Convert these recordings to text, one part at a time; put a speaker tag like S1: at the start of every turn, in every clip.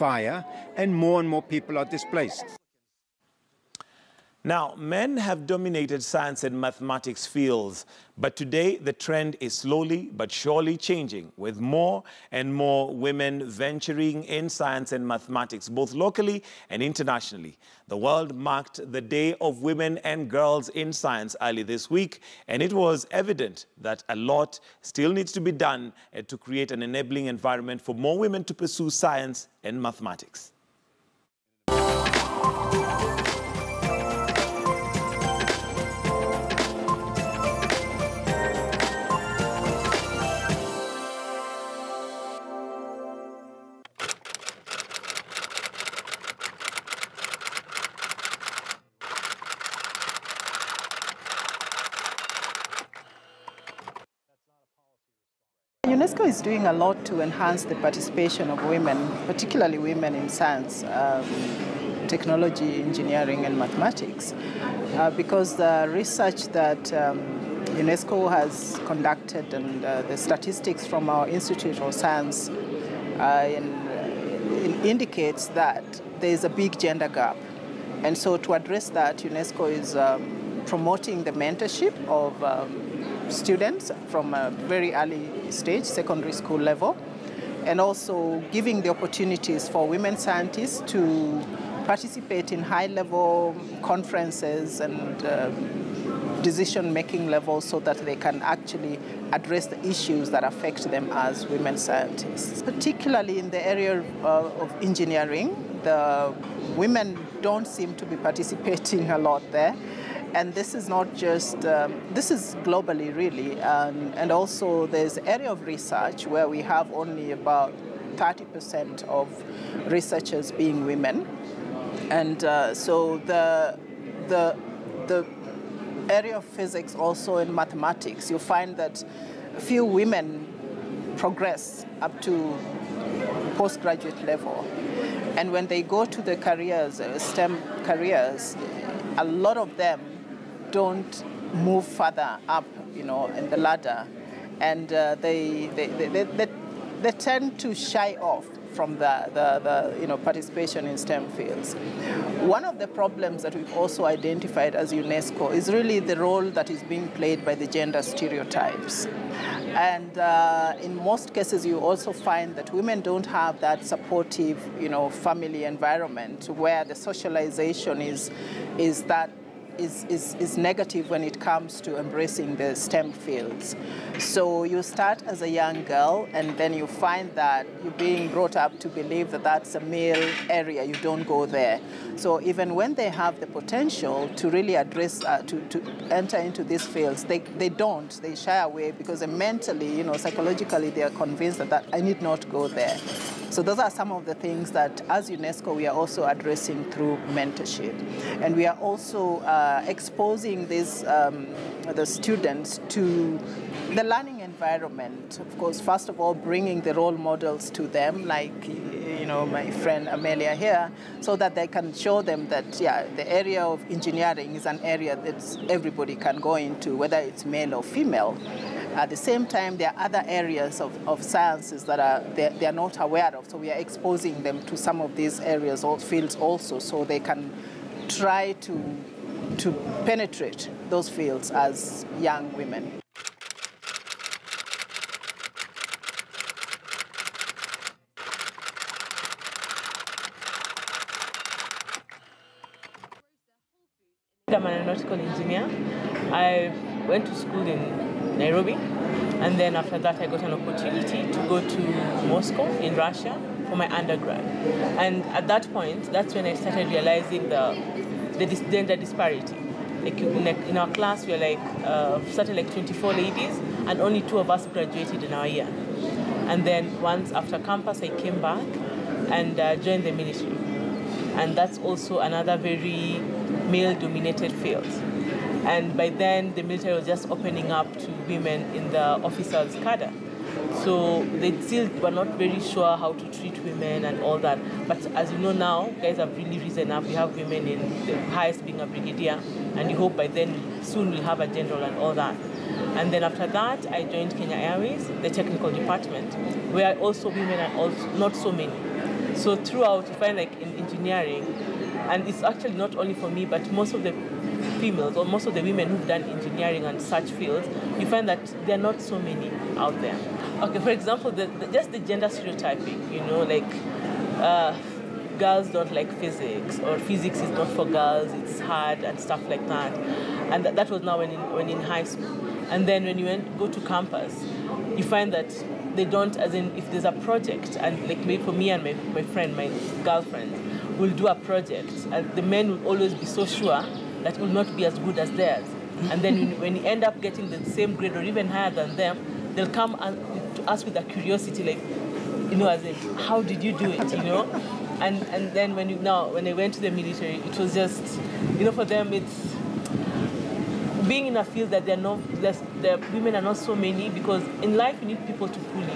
S1: fire, and more people are displaced.
S2: Now, men have dominated science and mathematics fields, but today the trend is slowly but surely changing, with more and more women venturing in science and mathematics, both locally and internationally. The world marked the Day of Women and Girls in Science early this week, and it was evident that a lot still needs to be done to create an enabling environment for more women to pursue science and mathematics.
S3: UNESCO is doing a lot to enhance the participation of women, particularly women in science, technology, engineering, and mathematics, because the research that UNESCO has conducted and the statistics from our Institute of Science indicates that there is a big gender gap. And so to address that, UNESCO is promoting the mentorship of students from a very early stage, secondary school level, and also giving the opportunities for women scientists to participate in high-level conferences and decision-making levels so that they can actually address the issues that affect them as women scientists. Particularly in the area of engineering, the women don't seem to be participating a lot there. And this is not just, this is globally really, and also there's an area of research where we have only about 30% of researchers being women. And so the area of physics, also in mathematics, you find that few women progress up to postgraduate level. And when they go to the careers, STEM careers, a lot of them don't move further up, in the ladder, and they tend to shy off from the participation in STEM fields. One of the problems that we've also identified as UNESCO is really the role that is being played by the gender stereotypes. And in most cases, you also find that women don't have that supportive, family environment where the socialization is negative when it comes to embracing the STEM fields. So you start as a young girl, and then you find that you're being brought up to believe that that's a male area, you don't go there. So even when they have the potential to really address, to enter into these fields, they shy away because mentally, psychologically, they are convinced that I need not go there. So those are some of the things that, as UNESCO, we are also addressing through mentorship. And we are also exposing the students to the learning environment. Of course, first of all, bringing the role models to them, like my friend Amelia here, so that they can show them that, the area of engineering is an area that everybody can go into, whether it's male or female. At the same time, there are other areas of sciences that they are not aware of, so we are exposing them to some of these areas or fields also, so they can try to penetrate those fields as young women.
S4: I'm an aeronautical engineer. I went to school in Nairobi, and then after that I got an opportunity to go to Moscow in Russia for my undergrad. And at that point, that's when I started realizing the gender disparity. Like in our class, we are started like 24 ladies, and only 2 of us graduated in our year. And then once after campus, I came back and joined the military. And that's also another very male-dominated field. And by then, the military was just opening up to women in the officers' cadre. So they still were not very sure how to treat women and all that. But as you know now, guys have really risen up. We have women in the highest being a brigadier, and you hope by then soon we'll have a general and all that. And then after that, I joined Kenya Airways, the technical department, where also women are also not so many. So throughout, you find like in engineering, and it's actually not only for me, but most of the females or most of the women who've done engineering and such fields, you find that there are not so many out there. Okay, for example, just the gender stereotyping, you know, like girls don't like physics, or physics is not for girls, it's hard and stuff like that. And that was now when in high school. And then when you go to campus, you find that they don't, as in if there's a project, and like maybe for me and my friend, my girlfriend, will do a project, and the men will always be so sure that it will not be as good as theirs. And then when you end up getting the same grade or even higher than them, they'll come to us with a curiosity, like, you know, as in, how did you do it, you know? And then when I went to the military, it was just, you know, for them it's being in a field that the women are not so many, because in life you need people to pull you,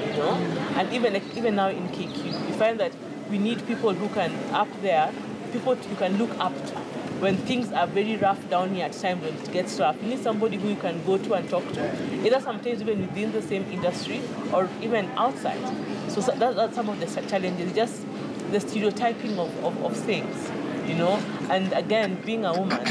S4: you know? And even now in KQ, you find that we need people who can, up there, people you can look up to. When things are very rough down here at times, when it gets rough, you need somebody who you can go to and talk to, either sometimes even within the same industry or even outside. So that's some of the challenges, just the stereotyping of things, you know? And again, being a woman,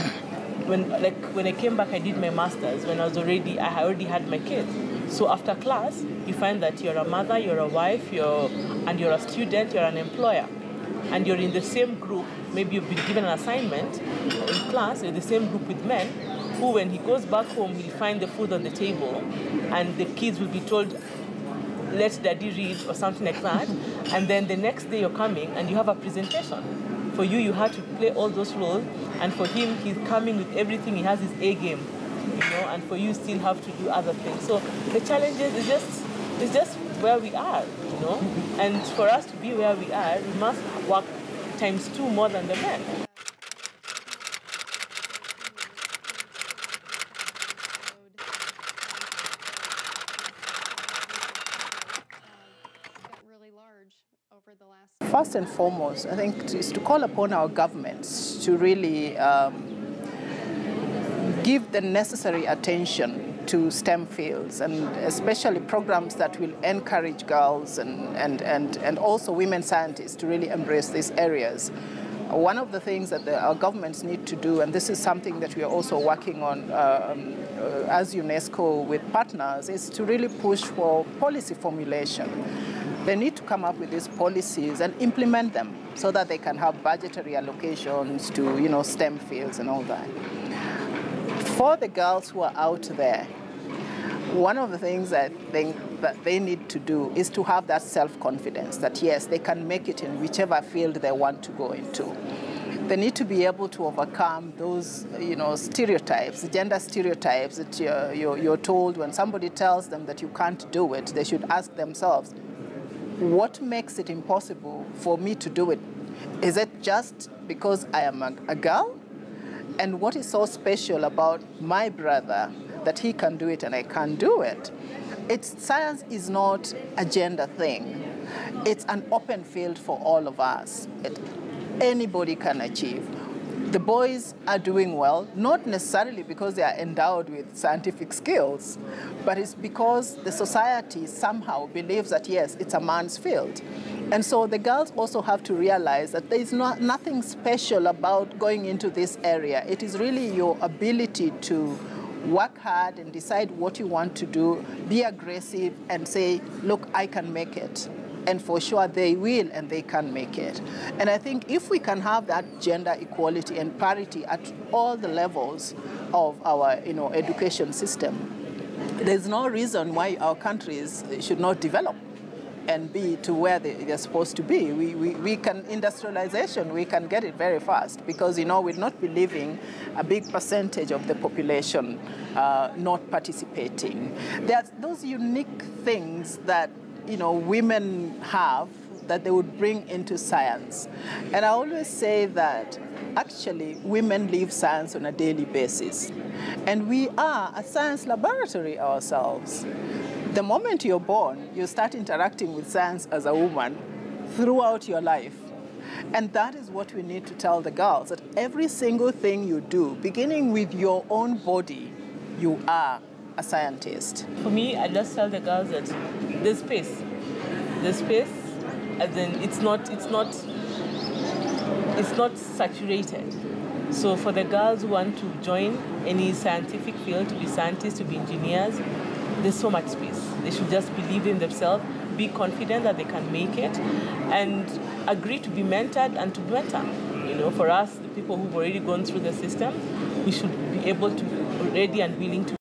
S4: when I came back, I did my master's when I already had my kids. So after class, you find that you're a mother, you're a wife, and you're a student, you're an employer. And you're in the same group, maybe you've been given an assignment in class, you're in the same group with men, who when he goes back home, he'll find the food on the table, and the kids will be told, let daddy read, or something like that. And then the next day you're coming, and you have a presentation. For you had to play all those roles, and for him, he's coming with everything, he has his A game, you know, and for you still have to do other things. So the challenges is just where we are, you know, and for us to be where we are, we must work times 2 more than the men.
S3: First and foremost, I think is to call upon our governments to really give the necessary attention to STEM fields, and especially programs that will encourage girls and also women scientists to really embrace these areas. One of the things that our governments need to do, and this is something that we are also working on as UNESCO with partners, is to really push for policy formulation. They need to come up with these policies and implement them so that they can have budgetary allocations to, you know, STEM fields and all that. For the girls who are out there, one of the things that they need to do is to have that self-confidence that, yes, they can make it in whichever field they want to go into. They need to be able to overcome those, you know, stereotypes, gender stereotypes that you're told when somebody tells them that you can't do it. They should ask themselves, what makes it impossible for me to do it? Is it just because I am a girl? And what is so special about my brother that he can do it and I can't do it? Science is not a gender thing. It's an open field for all of us. Anybody can achieve. The boys are doing well, not necessarily because they are endowed with scientific skills, but it's because the society somehow believes that, yes, it's a man's field. And so the girls also have to realize that there is nothing special about going into this area. It is really your ability to work hard and decide what you want to do, be aggressive and say, look, I can make it. And for sure they will and they can make it. And I think if we can have that gender equality and parity at all the levels of our, you know, education system, there's no reason why our countries should not develop and be to where they're supposed to be. We can, industrialization, we can get it very fast because, you know, we'll not be leaving a big percentage of the population not participating. There's those unique things that, you know, women have that they would bring into science. And I always say that actually women live science on a daily basis. And we are a science laboratory ourselves. The moment you're born, you start interacting with science as a woman throughout your life. And that is what we need to tell the girls, that every single thing you do, beginning with your own body, you are a scientist.
S4: For me, I just tell the girls that there's space. There's space. as in it's not saturated. So for the girls who want to join any scientific field, to be scientists, to be engineers, there's so much space. They should just believe in themselves, be confident that they can make it, and agree to be mentored and to mentor. You know, for us, the people who've already gone through the system, we should be able to, ready and willing to